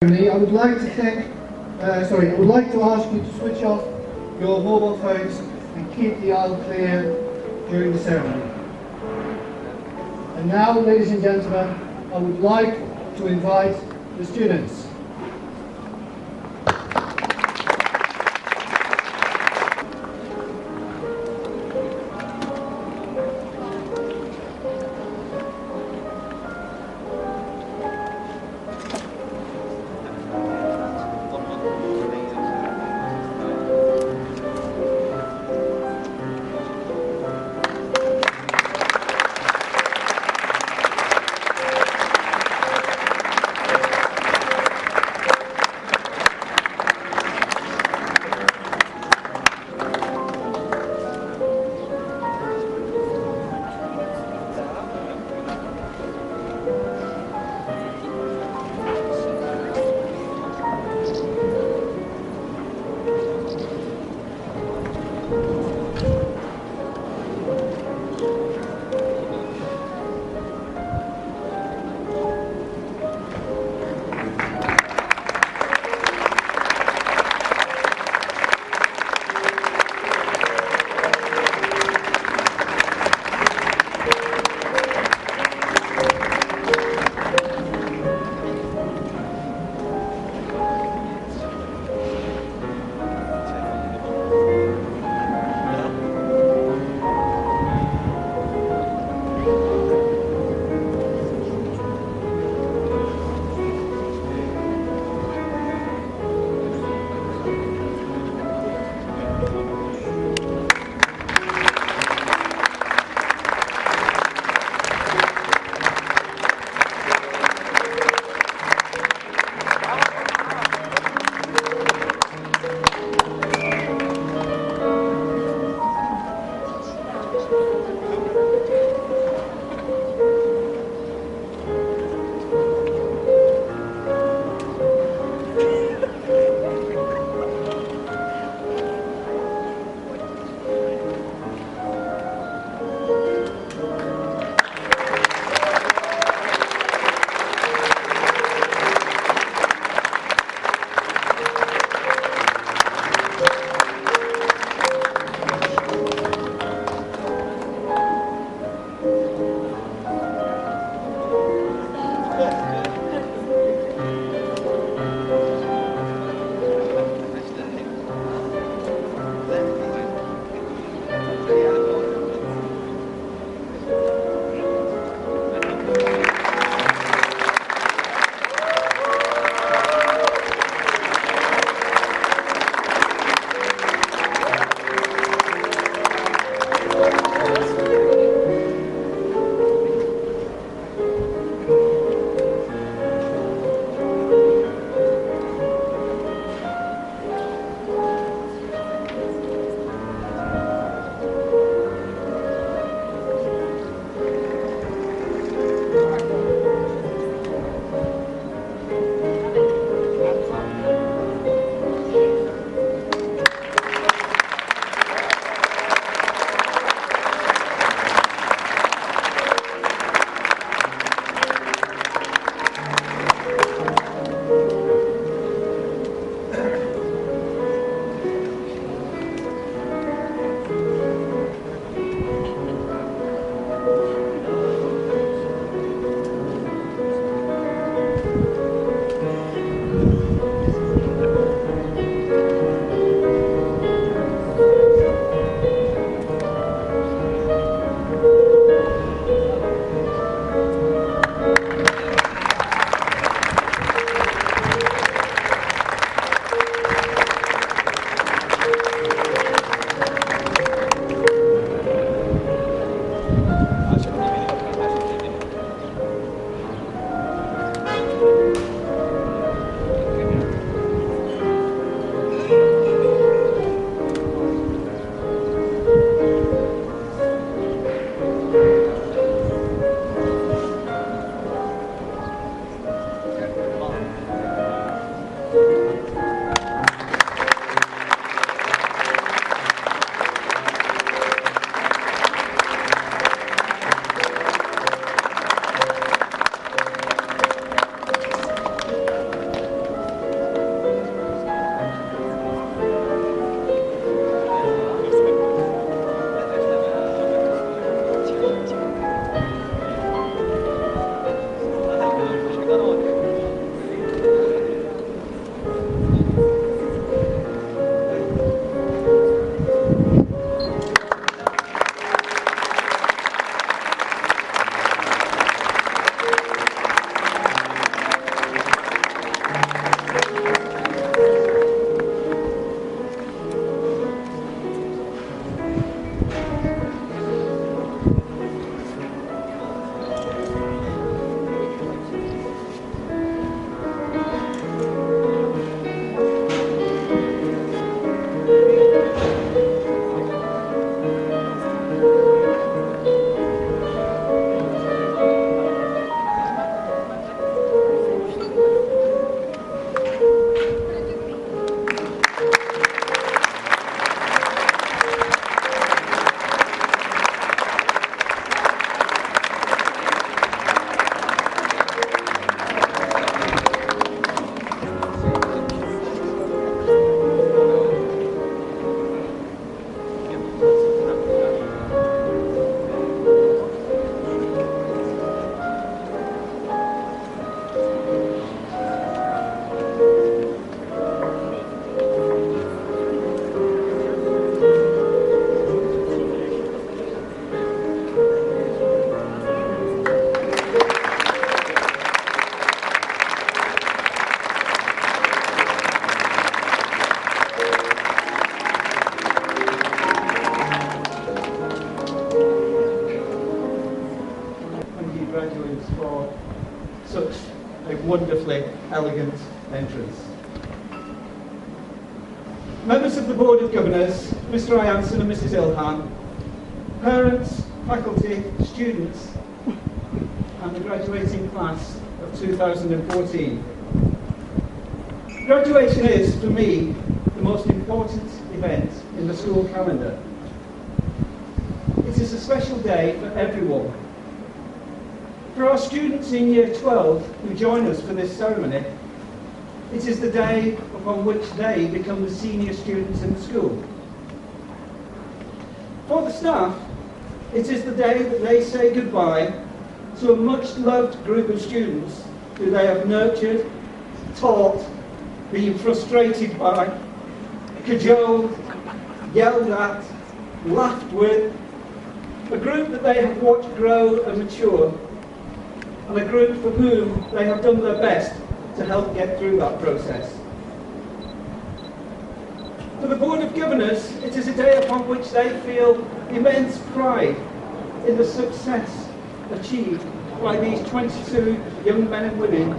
I would like to ask you to switch off your mobile phones and keep the aisle clear during the ceremony. And now, ladies and gentlemen, I would like to invite the students. elegant entrance. Members of the Board of Governors, Mr. Ianson and Mrs. Ilhan, parents, faculty, students, and the graduating class of 2014. Graduation is, for me, the most important event in the school calendar. It is a special day for everyone. For our students in Year 12 who join us for this ceremony, it is the day upon which they become the senior students in the school. For the staff, it is the day that they say goodbye to a much-loved group of students who they have nurtured, taught, been frustrated by, cajoled, yelled at, laughed with, a group that they have watched grow and mature, and a group for whom they have done their best to help get through that process. For the Board of Governors, it is a day upon which they feel immense pride in the success achieved by these 22 young men and women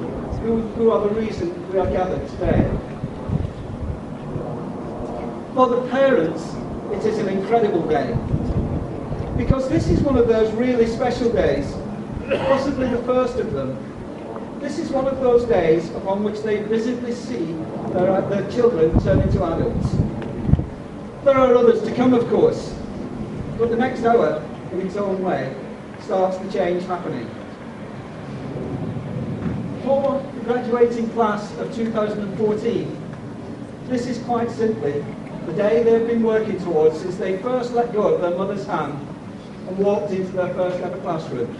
who are the reason we are gathered today. For the parents, it is an incredible day, because this is one of those really special days, possibly the first of them. This is one of those days upon which they visibly see their children turn into adults. There are others to come, of course, but the next hour, in its own way, starts the change happening. For the graduating class of 2014, this is quite simply the day they've been working towards since they first let go of their mother's hand and walked into their first ever classroom.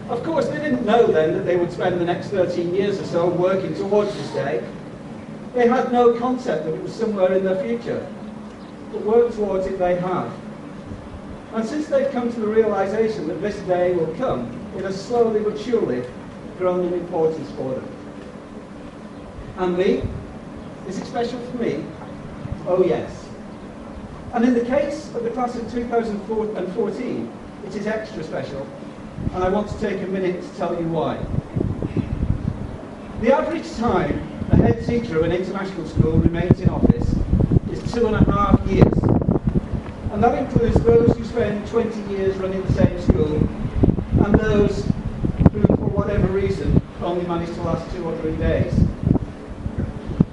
Of course, they didn't know then that they would spend the next 13 years or so working towards this day. They had no concept that it was somewhere in their future, but work towards it they have. And since they've come to the realization that this day will come, it has slowly but surely grown in importance for them. And me? Is it special for me? Oh yes. And in the case of the class of 2014, it is extra special, and I want to take a minute to tell you why. The average time a head teacher of an international school remains in office is 2.5 years, and that includes those who spend 20 years running the same school, and those who, for whatever reason, only manage to last 2 or 3 days.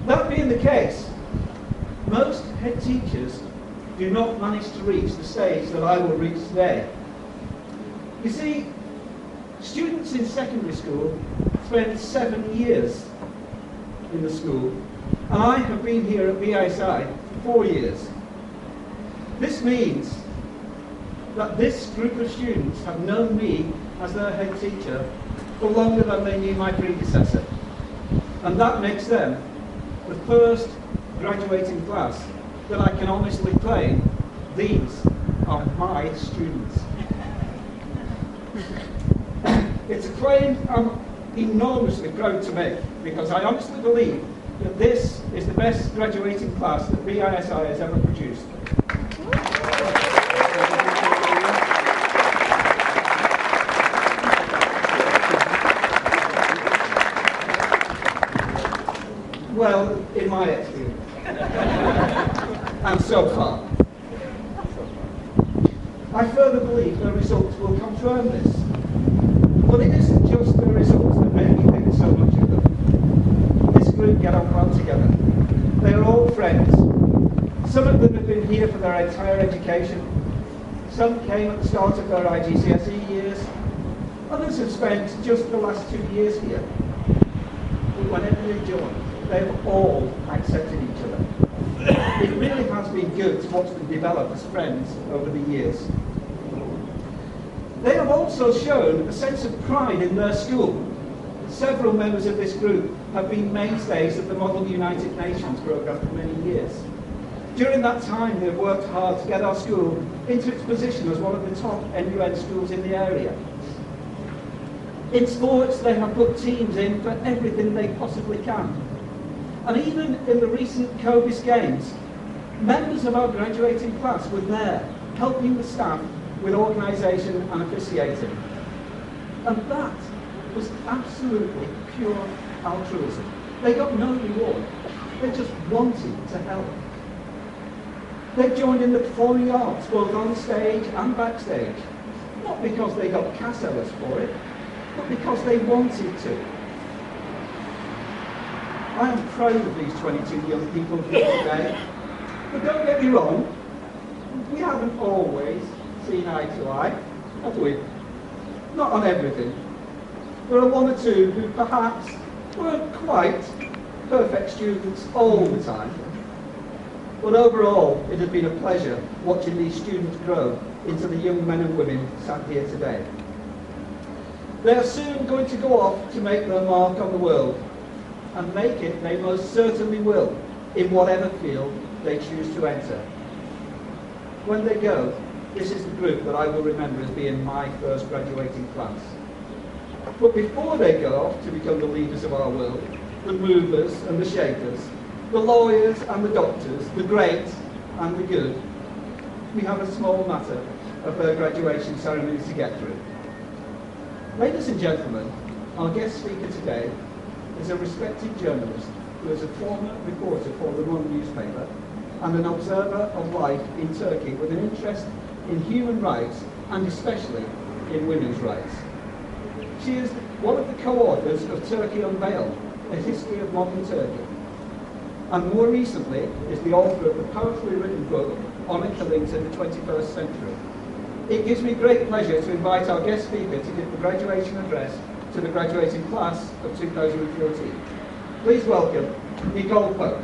That being the case, most head teachers do not manage to reach the stage that I will reach today. You see, students in secondary school spend 7 years in the school, and I have been here at BISI for 4 years. This means that this group of students have known me as their head teacher for longer than they knew my predecessor, and that makes them the first graduating class that I can honestly claim these are my students. It's a claim I'm enormously proud to make, because I honestly believe that this is the best graduating class that BISI has ever produced. Well, in my experience. And so far. I further believe the results will confirm this. But it isn't just the results that make me think so much of them. This group get on well together. They are all friends. Some of them have been here for their entire education. Some came at the start of their IGCSE years. Others have spent just the last 2 years here. But whenever they join, they've all accepted each other. It really has been good to watch them develop as friends over the years. They have also shown a sense of pride in their school. Several members of this group have been mainstays of the Model United Nations programme for many years. During that time, they have worked hard to get our school into its position as one of the top NUN schools in the area. In sports, they have put teams in for everything they possibly can. And even in the recent COBIS Games, members of our graduating class were there, helping the staff with organisation and officiating. And that was absolutely pure altruism. They got no reward. They just wanted to help. They joined in the performing arts, both on stage and backstage. Not because they got cash hours for it, but because they wanted to. I am proud of these 22 young people here today. But don't get me wrong, we haven't always seen eye to eye, have we? Not on everything. There are one or two who perhaps weren't quite perfect students all the time. But overall, it has been a pleasure watching these students grow into the young men and women sat here today. They are soon going to go off to make their mark on the world, and make it they most certainly will, in whatever field they choose to enter. When they go, this is the group that I will remember as being my first graduating class. But before they go off to become the leaders of our world, the movers and the shakers, the lawyers and the doctors, the great and the good, we have a small matter of their graduation ceremonies to get through. Ladies and gentlemen, our guest speaker today is a respected journalist who is a former reporter for the Run newspaper and an observer of life in Turkey with an interest in human rights and especially in women's rights. She is one of the co-authors of Turkey Unveiled, A History of Modern Turkey, and more recently is the author of the powerfully written book, Honour Killings in the 21st Century. It gives me great pleasure to invite our guest speaker to give the graduation address to the graduating class of 2014. Please welcome Nicole Pope.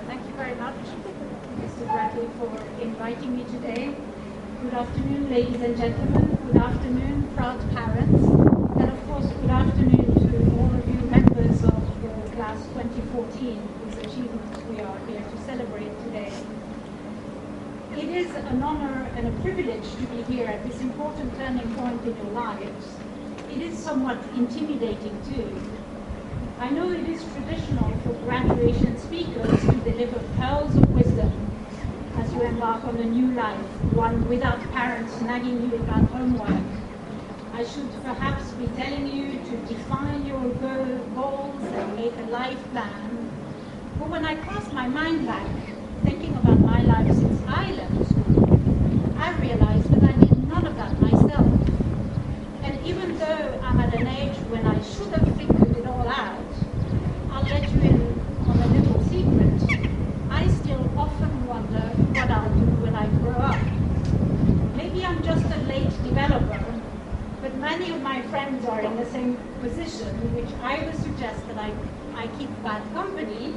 Thank you very much, Mr. Bradley, for inviting me today. Good afternoon, ladies and gentlemen. Good afternoon, proud parents. And of course, good afternoon to all of you members of the class 2014, whose achievements we are here to celebrate today. It is an honor and a privilege to be here at this important turning point in your lives. It is somewhat intimidating too. I know it is traditional for graduation speakers to deliver pearls of wisdom as you embark on a new life, one without parents nagging you about homework. I should perhaps be telling you to define your goals and make a life plan. But when I cast my mind back, thinking about my life since I left school, I realized that I did none of that myself. And even though I'm at an age when I should have figured it all out, I'll let you in on a little secret. I still often wonder what I'll do when I grow up. Maybe I'm just a late developer, but many of my friends are in the same position, which either suggests that I keep bad company,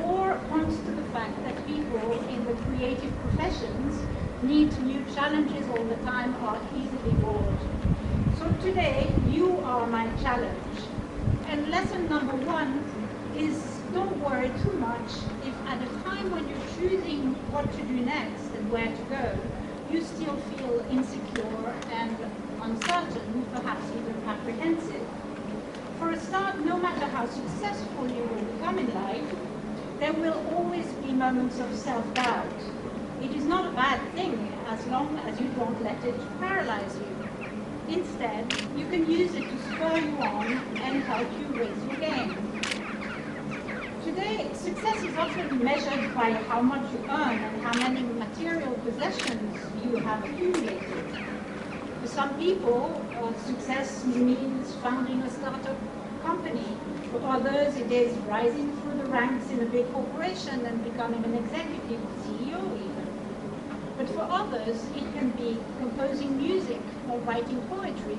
or points to the fact that people in the creative professions need new challenges all the time, are easily bored. So today, you are my challenge. And lesson number one is don't worry too much if at a time when you're choosing what to do next and where to go, you still feel insecure and uncertain, perhaps even apprehensive. For a start, no matter how successful you will become in life, there will always be moments of self-doubt. It is not a bad thing as long as you don't let it paralyze you. Instead, you can use it to spur you on and help you raise your game. Today, success is often measured by how much you earn and how many material possessions you have accumulated. For some people, success means founding a startup company. For others, it is rising through the ranks in a big corporation and becoming an executive CEO even. But for others, it can be composing music or writing poetry.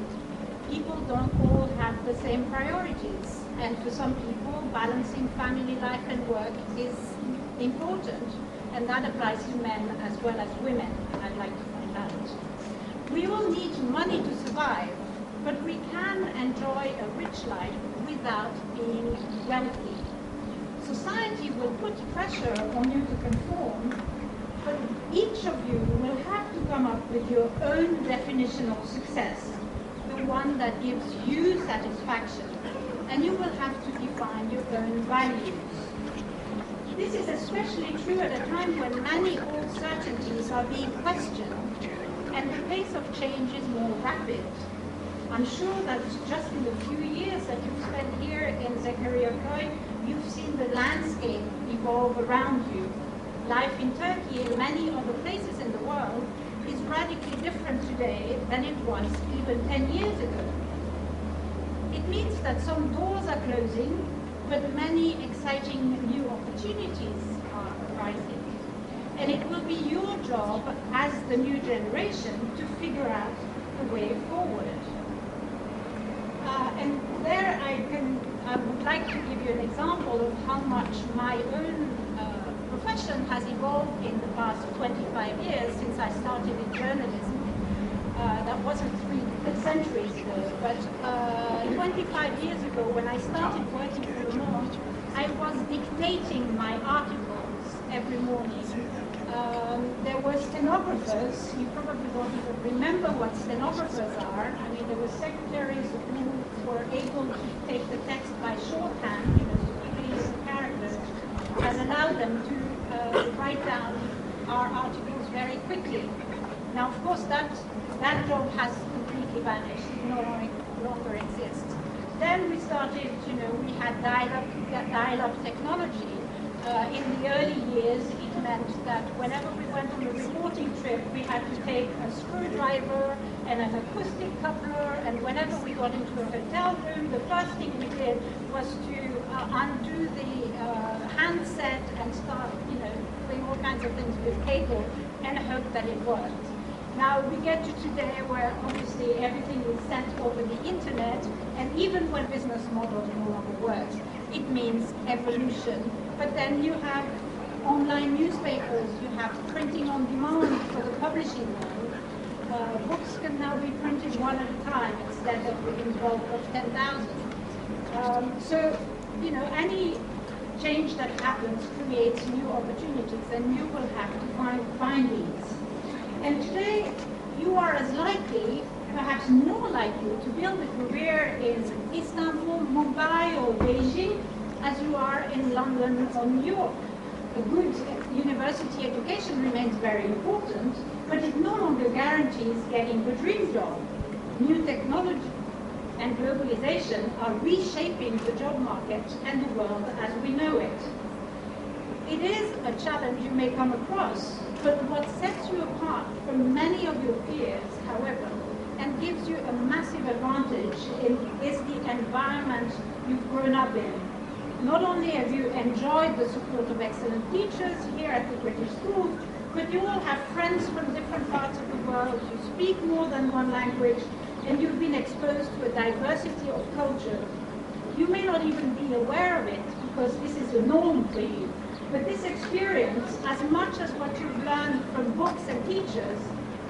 People don't all have the same priorities. And for some people, balancing family life and work is important. And that applies to men as well as women, I'd like to find out. We all need money to survive, but we can enjoy a rich life without being wealthy. Society will put pressure on you to conform, but each of you will have to come up with your own definition of success, the one that gives you satisfaction, and you will have to define your own values. This is especially true at a time when many old certainties are being questioned and the pace of change is more rapid. I'm sure that just in the few years that you've spent here in Zakariaköy, you've seen the landscape evolve around you. Life in Turkey and many other places in the world is radically different today than it was even 10 years ago. It means that some doors are closing, but many exciting new opportunities are arising. And it will be your job as the new generation to figure out the way forward. And there I would like to give you an example of how much my own profession has evolved in the past 25 years since I started in journalism. That wasn't 3 centuries ago, but 25 years ago when I started working for Le Monde, I was dictating my articles every morning. There were stenographers. You probably don't even remember what stenographers are. I mean, there were secretaries who were able to take the text by shorthand, quickly use the characters, and allow them to write down our articles very quickly. Now, of course, that job has completely vanished. It no longer exists. Then we started, we had dial-up technology. In the early years, it meant that whenever we went on a reporting trip, we had to take a screwdriver and an acoustic coupler, and whenever we got into a hotel room, the first thing we did was to undo the handset and start, doing all kinds of things with cable and hope that it worked. Now we get to today where obviously everything is sent over the internet, and even when business models no longer work, it means evolution. But then you have online newspapers, you have printing on demand for the publishing world. Books can now be printed one at a time instead of in bulk of 10,000. So, any change that happens creates new opportunities, and you will have to find these. And today, you are as likely, perhaps more likely, to build a career in Istanbul, Mumbai, or Beijing as you are in London or New York. A good university education remains very important, but it no longer guarantees getting the dream job. New technology and globalization are reshaping the job market and the world as we know it. It is a challenge you may come across, but what sets you apart from many of your peers, however, and gives you a massive advantage is the environment you've grown up in. Not only have you enjoyed the support of excellent teachers here at the British schools, but you all have friends from different parts of the world, you speak more than one language, and you've been exposed to a diversity of cultures. You may not even be aware of it because this is the norm for you, but this experience, as much as what you've learned from books and teachers,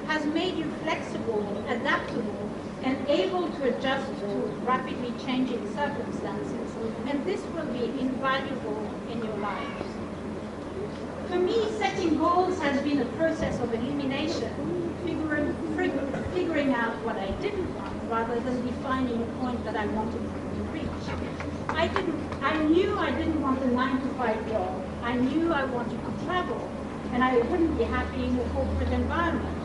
has made you flexible, adaptable, and able to adjust to rapidly changing circumstances. And this will be invaluable in your lives. For me, setting goals has been a process of elimination, figuring out what I didn't want rather than defining a point that I wanted to reach. I knew I didn't want a 9-to-5 job. I knew I wanted to travel, and I wouldn't be happy in a corporate environment.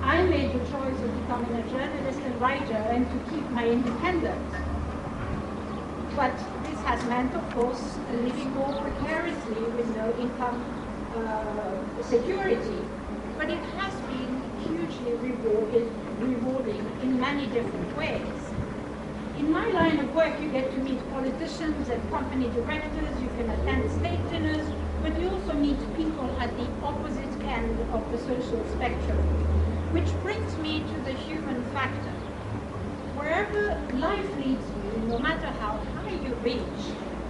I made the choice of becoming a journalist and writer and to keep my independence. But this has meant, of course, living more precariously with no income security. But it has been hugely rewarding in many different ways. In my line of work, you get to meet politicians and company directors, you can attend state dinners, but you also meet people at the opposite end of the social spectrum. Which brings me to the human factor. Wherever life leads you, no matter how high you reach,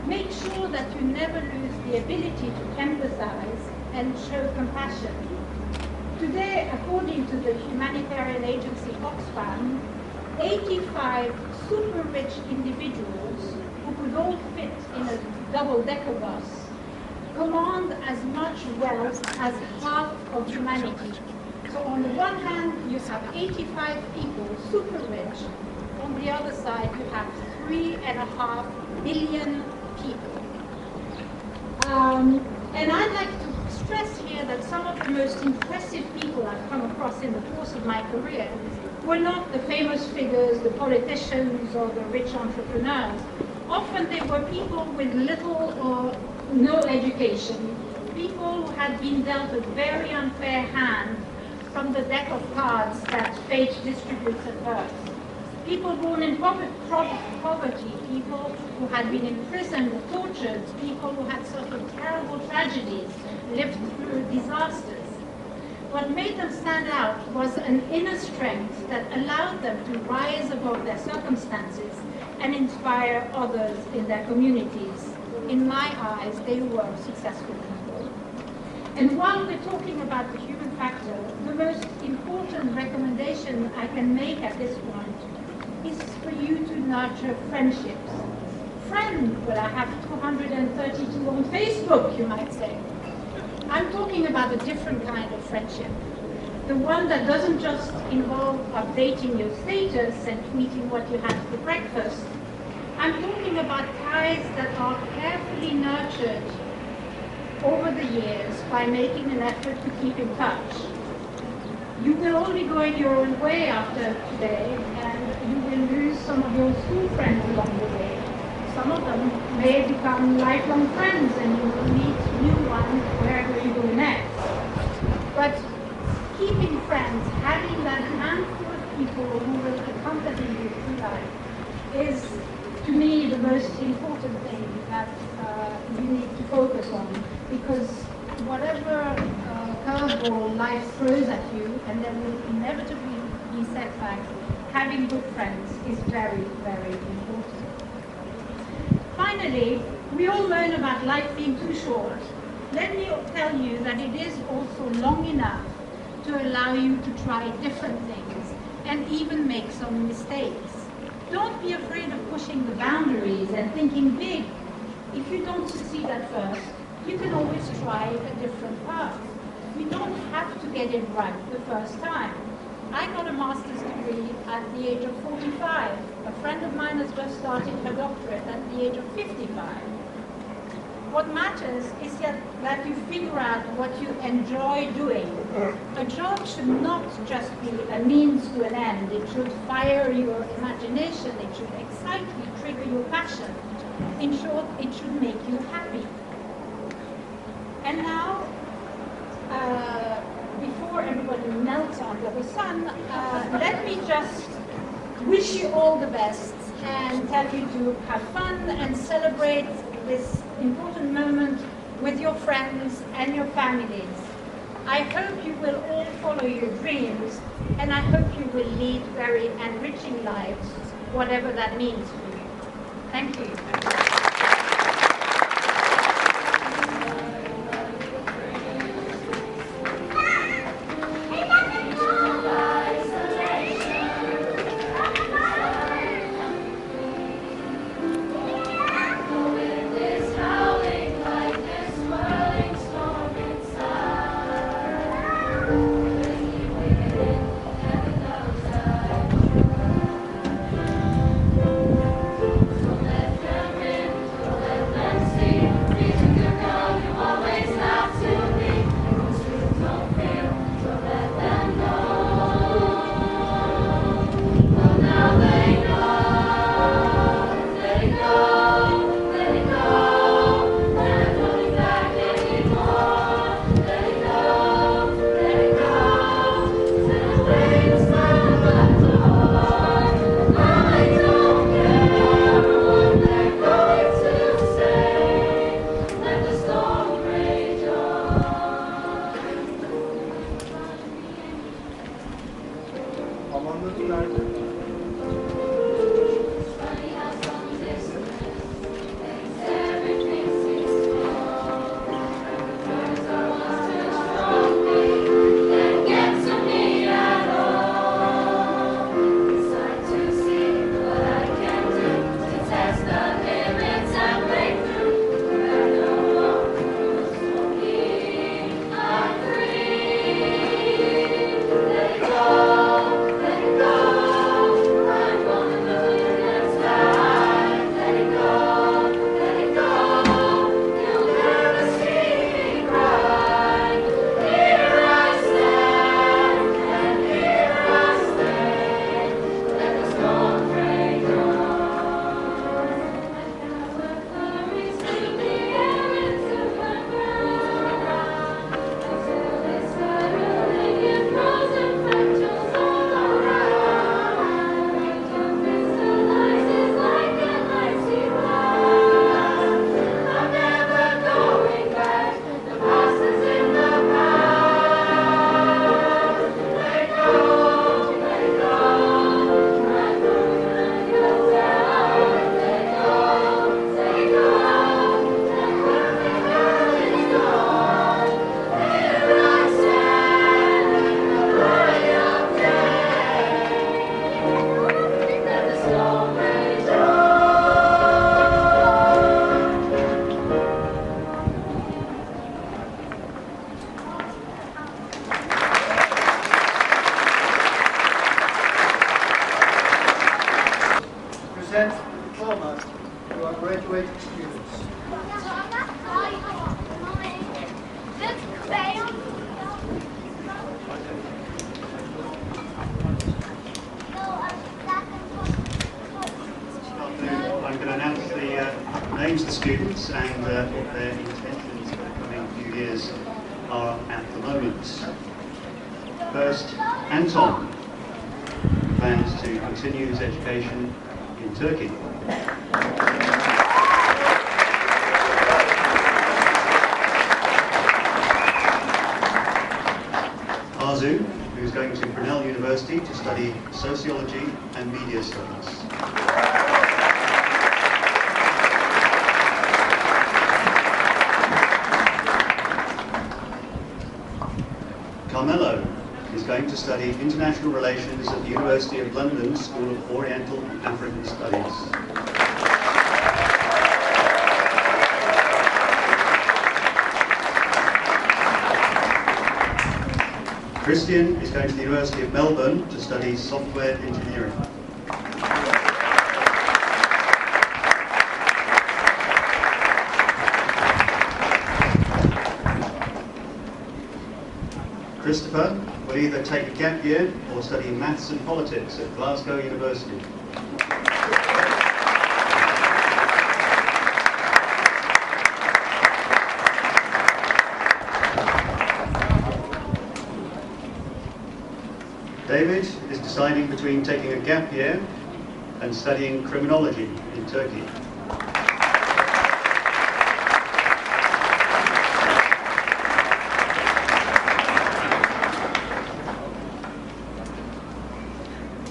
make sure that you never lose the ability to empathize and show compassion. Today, according to the humanitarian agency Oxfam, 85 super-rich individuals who could all fit in a double-decker bus command as much wealth as half of humanity. So on the one hand, you have 85 people, super rich. On the other side, you have 3.5 billion people. And I'd like to stress here that some of the most impressive people I've come across in the course of my career were not the famous figures, the politicians, or the rich entrepreneurs. Often they were people with little or no education, people who had been dealt a very unfair hand from the deck of cards that fate distributes at birth. People born in poverty, people who had been imprisoned or tortured, people who had suffered terrible tragedies, lived through disasters. What made them stand out was an inner strength that allowed them to rise above their circumstances and inspire others in their communities. In my eyes, they were successful people. And while we're talking about the human factor, the most important recommendation I can make at this point is for you to nurture friendships. Friend, well, I have 232 on Facebook, you might say. I'm talking about a different kind of friendship. The one that doesn't just involve updating your status and tweeting what you had for breakfast. I'm talking about ties that are carefully nurtured over the years by making an effort to keep in touch. You will all be going your own way after today, and you will lose some of your school friends along the way. Some of them may become lifelong friends, and you will meet new ones wherever you go next. But keeping friends, having that handful of people who will accompany you through life, is, to me, the most important thing that you need to focus on, because whatever curveball life throws at you, and there will inevitably be setbacks, having good friends is very, very important. Finally, we all moan about life being too short. Let me tell you that it is also long enough to allow you to try different things and even make some mistakes. Don't be afraid of pushing the boundaries and thinking big. If you don't succeed at first, you can always try a different path. You don't have to get it right the first time. I got a master's degree at the age of 45. A friend of mine has just started her doctorate at the age of 55. What matters is that you figure out what you enjoy doing. A job should not just be a means to an end. It should fire your imagination. It should excite you, trigger your passion. In short, it should make you happy. And now, before everybody melts under the sun, let me just wish you all the best and tell you to have fun and celebrate this important moment with your friends and your families. I hope you will all follow your dreams, and I hope you will lead very enriching lives, whatever that means for you. Thank you. Let it go. great experience. I'm going to announce the names of the students and what their intentions for the coming few years are at the moment. First, Anton, who plans to continue his education in Turkey. Arzu, who is going to Brunel University to study sociology and media studies. Carmelo is going to study international relations at the University of London School of Oriental and African Studies. Christian is going to the University of Melbourne to study software engineering. Christopher will either take a gap year or study maths and politics at Glasgow University. David is deciding between taking a gap year and studying criminology in Turkey.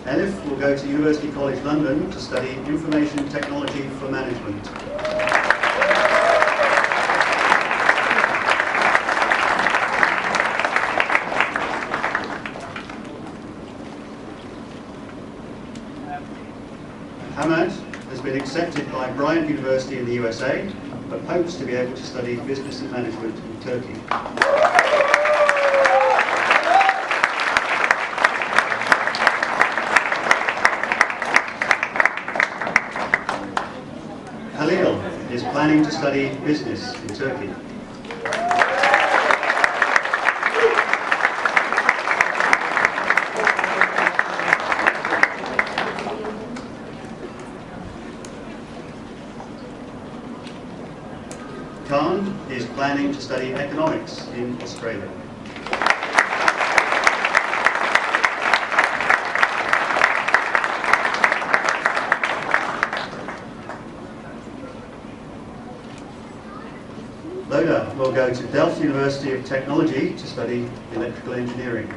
Elif will go to University College London to study Information Technology for Management. Hamad has been accepted by Bryant University in the USA, but hopes to be able to study Business and Management in Turkey. Halil is planning to study business in Turkey. Khan is planning to study economics in Australia. Loda will go to Delft University of Technology to study electrical engineering.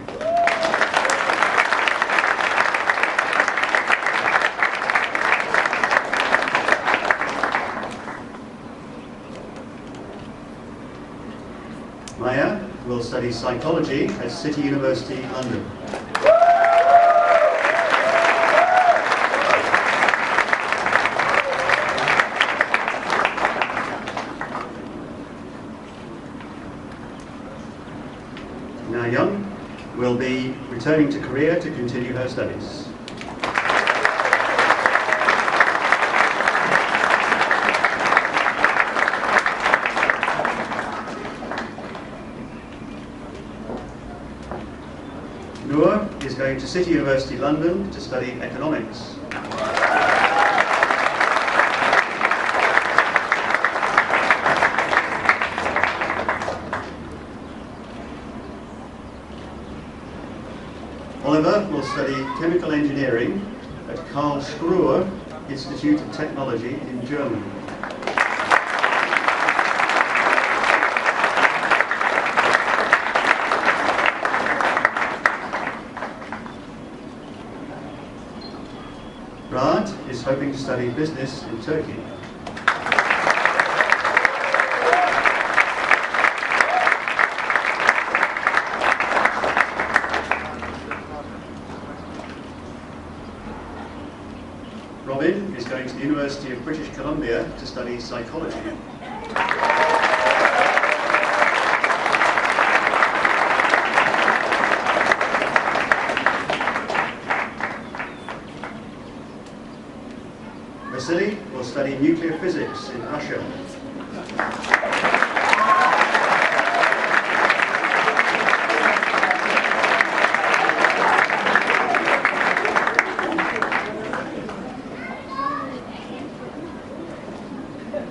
Maya will study psychology at City University, London. Na Young will be returning to Korea to continue her studies. Noor is going to City University London to study economics. Oliver will study chemical engineering at Karlsruhe Institute of Technology in Germany. Rad is hoping to study business in Turkey. Robin is going to the University of British Columbia to study psychology. Vasily will study nuclear physics in Russia.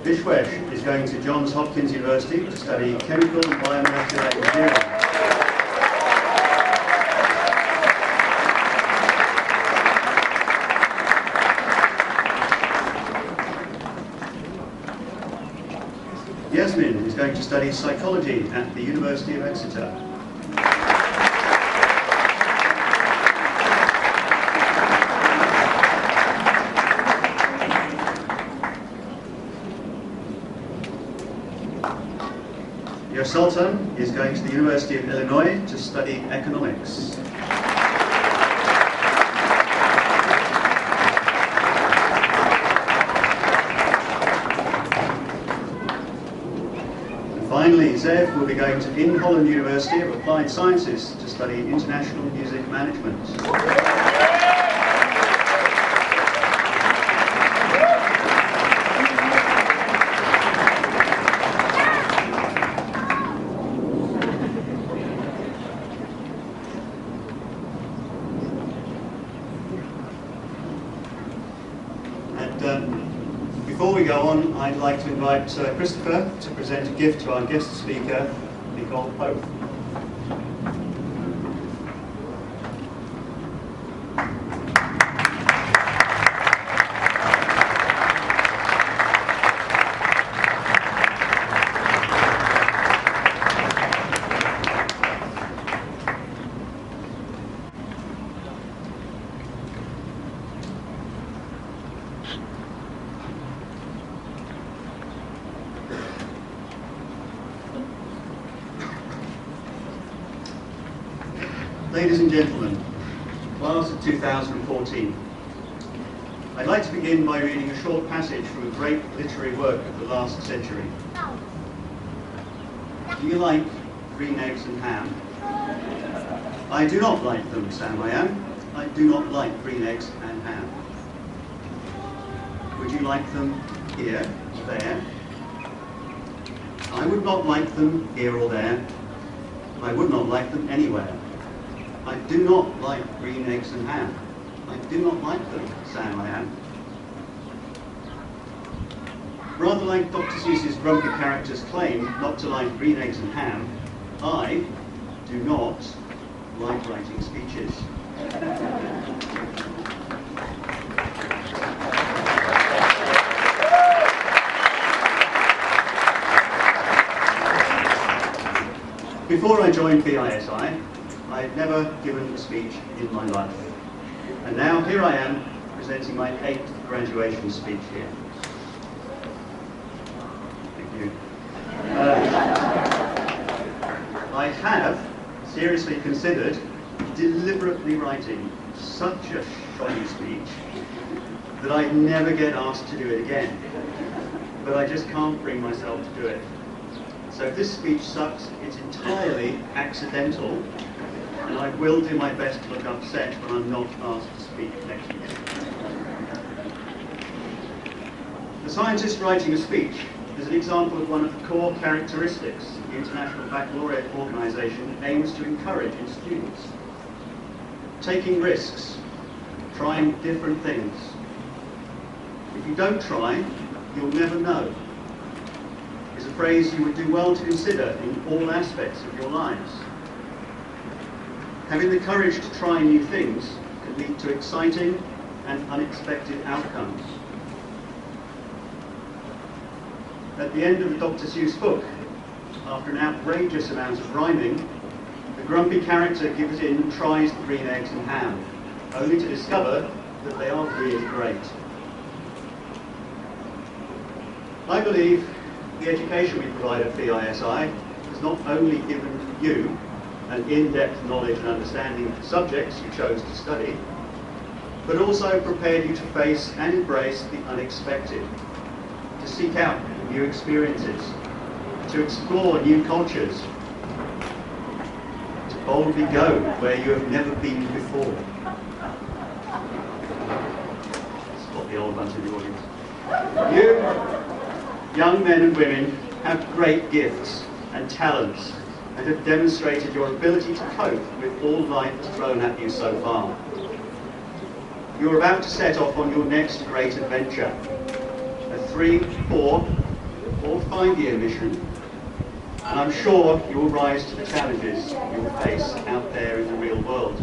Vishwesh is going to Johns Hopkins University to study chemical and biomolecular engineering. Yasmin is going to study psychology at the University of Exeter. Sultan is going to the University of Illinois to study economics. And finally, Zev will be going to Holland University of Applied Sciences to study international music management. Before we go on, I'd like to invite Christopher to present a gift to our guest speaker, Nicole Pope. Ladies and gentlemen, class of 2014, I'd like to begin by reading a short passage from a great literary work of the last century. Do you like green eggs and ham? I do not like them, Sam I am. I do not like green eggs and ham. Would you like them here or there? I would not like them here or there. I would not like them anywhere. I do not like green eggs and ham. I do not like them, Sam I am. Rather like Dr. Seuss's grumpy character's claim not to like green eggs and ham, I do not like writing speeches. Before I joined BISI, I'd never given a speech in my life. And now here I am presenting my 8th graduation speech here. Thank you. I have seriously considered deliberately writing such a shoddy speech that I'd never get asked to do it again. But I just can't bring myself to do it. So if this speech sucks, it's entirely accidental, and I will do my best to look upset when I'm not asked to speak next week. The scientist writing a speech is an example of one of the core characteristics the International Baccalaureate Organisation aims to encourage in students. Taking risks, trying different things. If you don't try, you'll never know. Is a phrase you would do well to consider in all aspects of your lives. Having the courage to try new things can lead to exciting and unexpected outcomes. At the end of the Dr. Seuss book, after an outrageous amount of rhyming, the grumpy character gives in and tries the green eggs and ham, only to discover that they are really great. I believe the education we provide at BISI has not only given you an in-depth knowledge and understanding of the subjects you chose to study, but also prepared you to face and embrace the unexpected, to seek out new experiences, to explore new cultures, to boldly go where you have never been before. Spot the old ones in the audience. You, young men and women, have great gifts and talents and have demonstrated your ability to cope with all life has thrown at you so far. You're about to set off on your next great adventure, a 3, 4, or 5-year mission, and I'm sure you will rise to the challenges you'll face out there in the real world.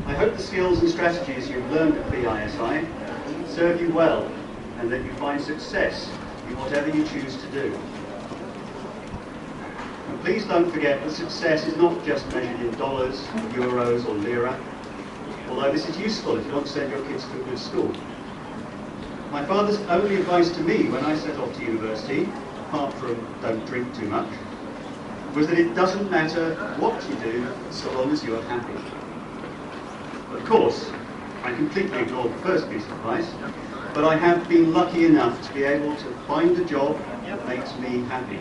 I hope the skills and strategies you've learned at BISI serve you well and that you find success in whatever you choose to do. And please don't forget that success is not just measured in dollars, euros or lira, although this is useful if you want to send your kids to a good school. My father's only advice to me when I set off to university, apart from don't drink too much, was that it doesn't matter what you do so long as you're happy. Of course, I completely ignored the first piece of advice, but I have been lucky enough to be able to find a job that makes me happy.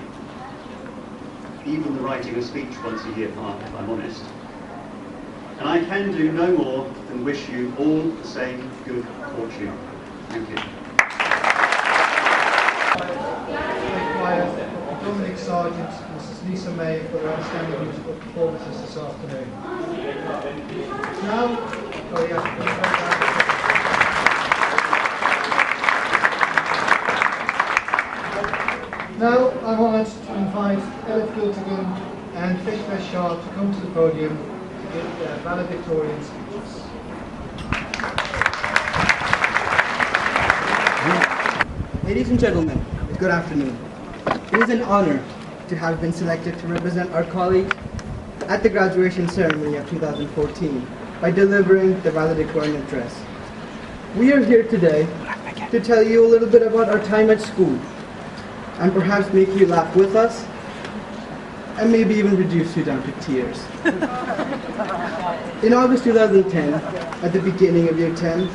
Even the writing a speech once a year part, if I'm honest. And I can do no more than wish you all the same good fortune. Thank you. Dominic Sargent, Mrs. Lisa May for their outstanding musical performances this afternoon. Now I'm honoured to invite Elif Gültekin and Fishmesh Shah to come to the podium to give their valedictorian speeches. Ladies and gentlemen, good afternoon. It is an honor to have been selected to represent our colleagues at the graduation ceremony of 2014 by delivering the valedictorian address. We are here today to tell you a little bit about our time at school and perhaps make you laugh with us and maybe even reduce you down to tears. In August 2010, at the beginning of year 10,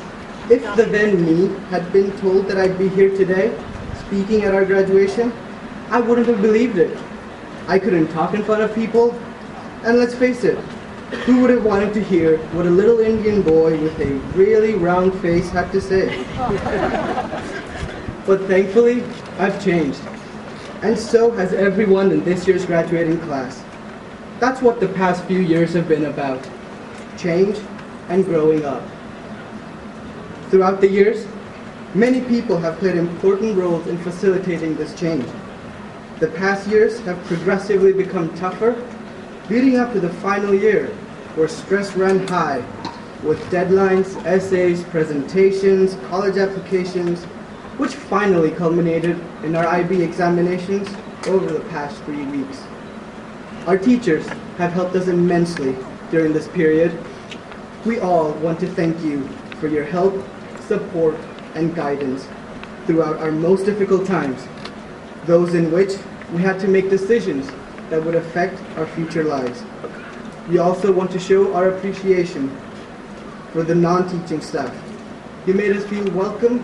if the then me had been told that I'd be here today speaking at our graduation, I wouldn't have believed it. I couldn't talk in front of people, and let's face it, who would have wanted to hear what a little Indian boy with a really round face had to say? But thankfully, I've changed. And so has everyone in this year's graduating class. That's what the past few years have been about. Change and growing up. Throughout the years, many people have played important roles in facilitating this change. The past years have progressively become tougher, leading up to the final year, where stress ran high, with deadlines, essays, presentations, college applications, which finally culminated in our IB examinations over the past 3 weeks. Our teachers have helped us immensely during this period. We all want to thank you for your help, support, and guidance throughout our most difficult times, those in which we had to make decisions that would affect our future lives. We also want to show our appreciation for the non-teaching staff. You made us feel welcome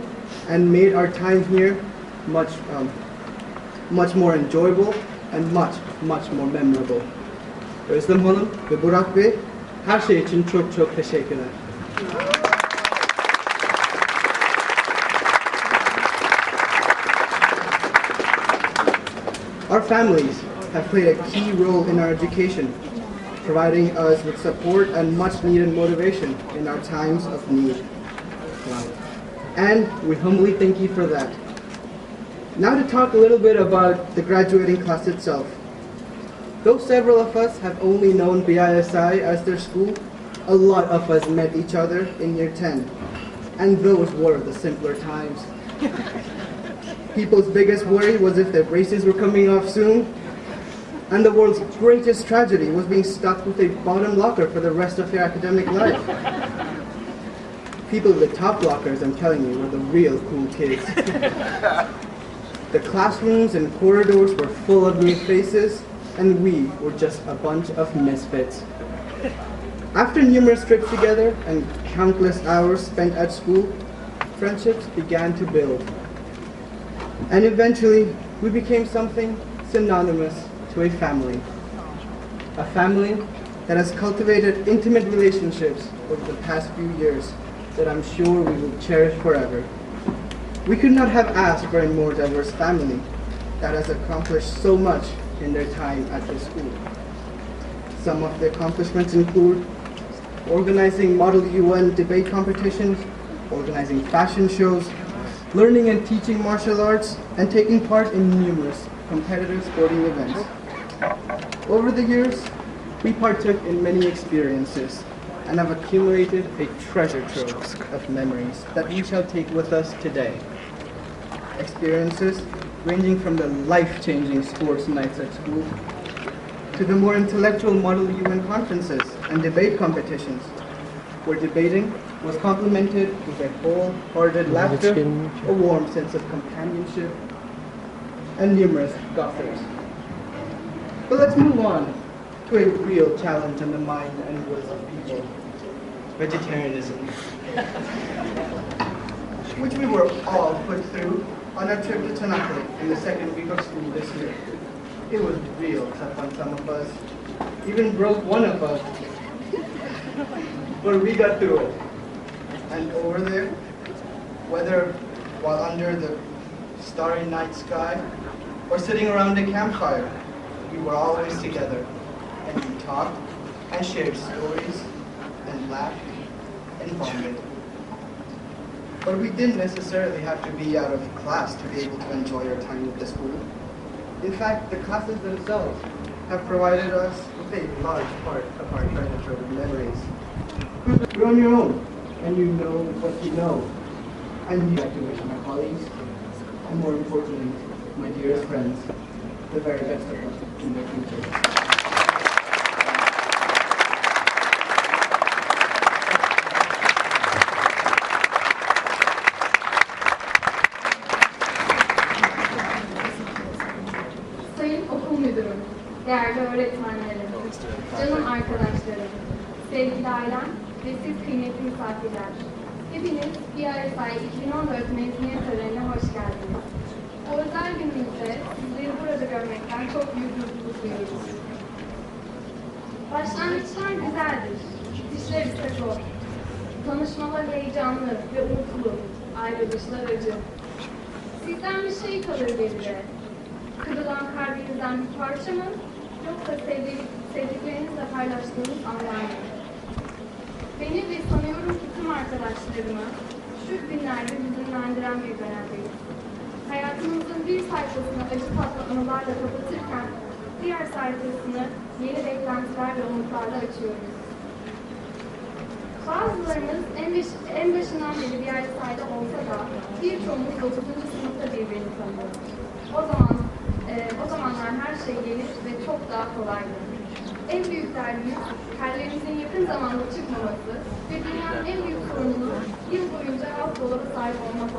and made our time here much more enjoyable and much more memorable. Özlem Hanım ve Burak Bey, her şey için çok teşekkürler. Our families have played a key role in our education, providing us with support and much needed motivation in our times of need. And we humbly thank you for that. Now to talk a little bit about the graduating class itself. Though several of us have only known BISI as their school, a lot of us met each other in year 10. And those were the simpler times. People's biggest worry was if their braces were coming off soon, and the world's greatest tragedy was being stuck with a bottom locker for the rest of their academic life. People with the top lockers, I'm telling you, were the real cool kids. The classrooms and corridors were full of new faces, and we were just a bunch of misfits. After numerous trips together and countless hours spent at school, friendships began to build. And eventually, we became something synonymous to a family. A family that has cultivated intimate relationships over the past few years that I'm sure we will cherish forever. We could not have asked for a more diverse family that has accomplished so much in their time at this school. Some of the accomplishments include organizing Model UN debate competitions, organizing fashion shows, learning and teaching martial arts, and taking part in numerous competitive sporting events. Over the years, we partook in many experiences and have accumulated a treasure trove of memories that we shall take with us today. Experiences ranging from the life-changing sports nights at school to the more intellectual Model UN conferences and debate competitions, where debating was complemented with a wholehearted laughter, a warm sense of companionship, and numerous gossips. But let's move on to a real challenge on the mind and wills of people: vegetarianism, which we were all put through on our trip to Tanakh in the second week of school this year. It was real tough on some of us, even broke one of us, but we got through it. And over there, whether while under the starry night sky or sitting around a campfire, we were always together, and we talked and shared stories and laughed and bonded. But we didn't necessarily have to be out of class to be able to enjoy our time with the school. In fact, the classes themselves have provided us with a large part of our treasure trove of memories. You're on your own, and you know what you know. And you'd like to wish my colleagues, and more importantly, my dearest friends, the very best of luck in their future. Sayın Okul Müdürüm, değerli öğretmenlerim, canım arkadaşlarım, sevgili ailem ve siz kıymetli misafirler. Hepiniz BIS 2014 mezuniyet törenine hoş geldiniz. Bu özel günümüzde sizleri burada görmekten çok büyük mutluluk duyuyoruz. Başlangıçlar güzeldir, bitişler ise zor. Tanışmalar heyecanlı ve umutlu, ayrılışlar acı. Sizden bir şey kalır geride. Kırılan kalbinizden bir parça mı, yoksa sevdiklerinizle paylaştığınız anlar mı? Beni ve sanıyorum ki tüm arkadaşlarımı şu günlerde hüzünlendiren bir dönemdeyiz. Hayatımızın bir sayfasını acı tatlı anılarla kapatırken, diğer sayfasını yeni beklentiler ve umutlarla açıyoruz. Bazılarımız en başından beri bir ailesayda olsa da birçoğumuz 9. sınıfta birbirini tanıyoruz. O zamanlar her şey gelir ve çok daha kolaydı. En büyük derdimiz kellerimizin yakın zamanda çıkmaması ve dünyanın en büyük sorununu yıl boyunca alt dolaba sahip olmak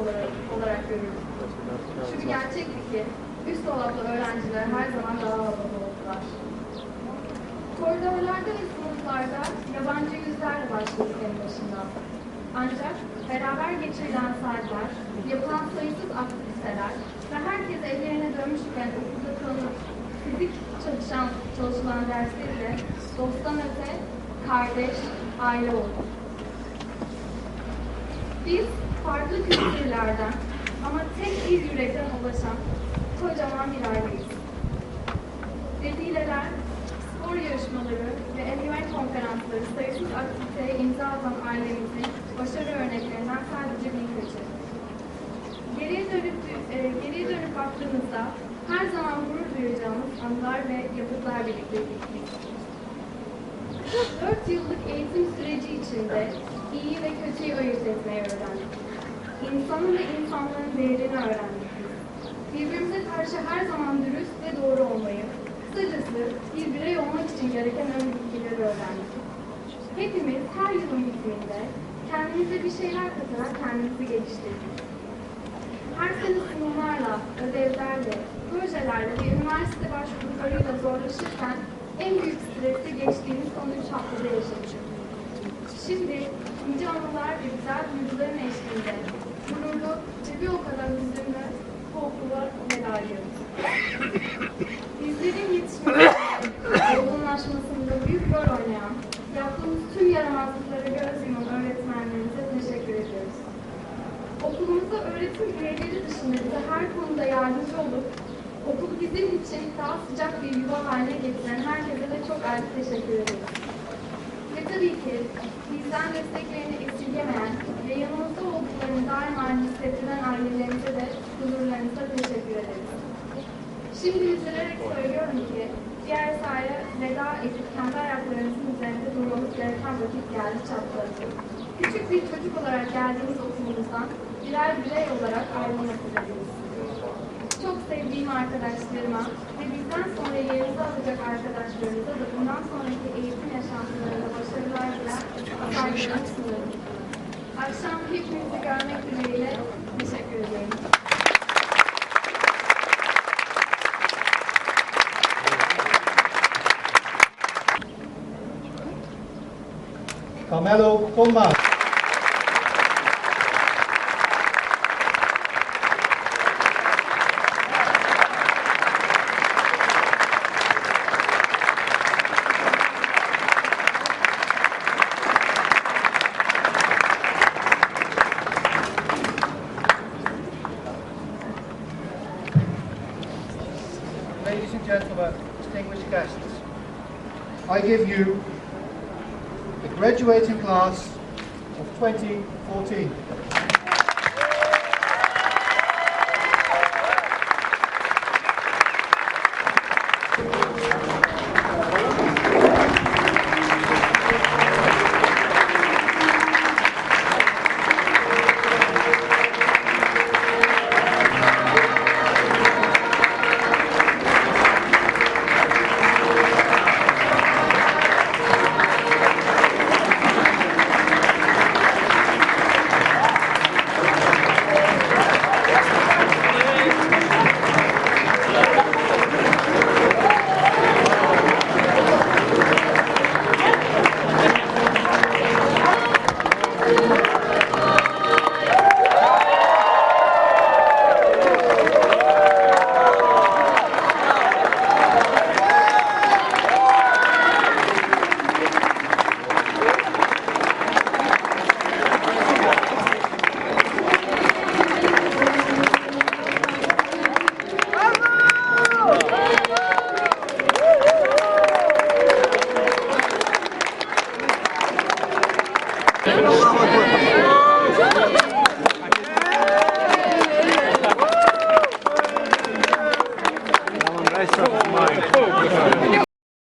olarak görüyoruz. Şu bir gerçekti ki üst dolaplı öğrenciler her zaman daha havalı oldular. Koridorlarda ve sınıflarda yabancı yüzlerle başladık en başından. Ancak beraber geçirilen saatler, yapılan sayısız aktiviteler ve herkes evlerine dönmüşken okulda kalınıp fizik çalışılan dersleriyle dosttan öte, kardeş, aile olduk. Biz farklı kültürlerden ama tek bir yürekten ulaşan kocaman bir aileyiz. Defileler, spor yarışmaları ve annual konferansları sayısız aktiviteye imza atan ailemizin başarı örneklerinden sadece birkaçı. Geriye dönüp baktığımızda her zaman gurur duyacağımız anılar ve yapıtlar birlikteydik. 4 yıllık eğitim süreci içinde iyi ve kötüyü ayırt etmeyi öğrendik. İnsanın ve insanların değerini öğrendik. Birbirimize karşı her zaman dürüst ve doğru olmayı, kısacası bir birey olmak için gereken ön bilgileri öğrendik. Hepimiz her yılın bitiminde kendimize bir şeyler katarak kendimizi geliştirdik. Her sene sunumlarla, ödevlerle, projelerle ve üniversite başvurularıyla zorlaşırken en büyük stresi geçtiğimiz son 3 haftada yaşadık. Şimdi nice anılar ve güzel duyguların eşliğinde gururlu ve bir o kadar hüzünlü bu okula veda ediyoruz. Bizlerin yetişmesinde, olgunlaşmasında büyük rol oynayan, yaptığımız tüm yaramazlıklara göz yuman öğretmenlerimize teşekkür ediyoruz. Okulumuza öğretim üyeleri dışında bize her konuda yardımcı olup okulu bizim için daha sıcak bir yuva haline getiren herkese de çok ayrı teşekkür ederiz. Ve tabii ki bizden desteklerini esirgemeyen ve yanımızda olduklarını daima hissettiren ailelerimize de huzurlarınıza teşekkür ederiz. Şimdi üzülerek söylüyorum ki diğer sahaya veda edip kendi ayaklarımızın üzerinde durmamız gereken vakit geldi çatladı. Küçük bir çocuk olarak geldiğimiz okulumuzdan birer birey olarak ayrılmak üzereyiz. Çok sevdiğim arkadaşlarıma ve bizden sonra yerimizi alacak arkadaşlarımıza da bundan sonraki eğitim yaşantılarında başarılar diler, saygılarımı sunuyorum. Akşam hepinizi görmek dileğiyle teşekkür ederim. Carmelo Pomba. Ladies and gentlemen, distinguished guests, I give you the graduating class of 2014.